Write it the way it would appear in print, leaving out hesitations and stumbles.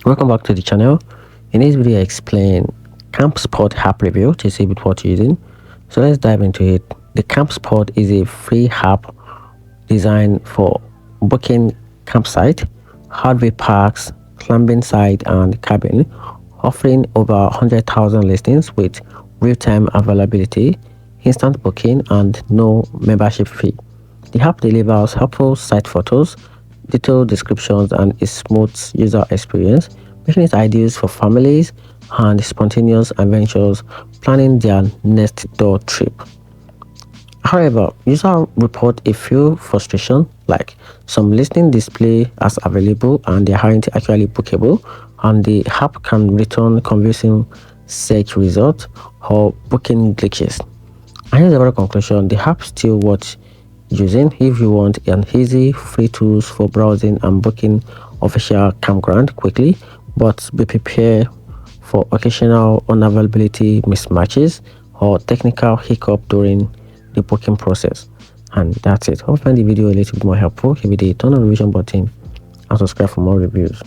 Welcome back to the channel. In this video I explain CAMPSPOT app review to see with what you're using. So let's dive into it. The CAMPSPOT is a free app designed for booking campsite, RV parks, camping site and cabin, offering over 100,000 listings with real-time availability, instant booking and no membership fee. The app delivers helpful site photos, detailed descriptions and a smooth user experience, making it ideal for families and spontaneous adventures planning their next door trip. However, users report a few frustrations like some listing display as available and they aren't actually bookable, and the app can return confusing search results or booking glitches. And here's the very conclusion: the app still worth using if you want an easy, free tools for browsing and booking official campground quickly, but be prepared for occasional unavailability mismatches or technical hiccup during the booking process. And that's it. Hope you find the video a little bit more helpful. Give it a turn on the notification button and subscribe for more reviews.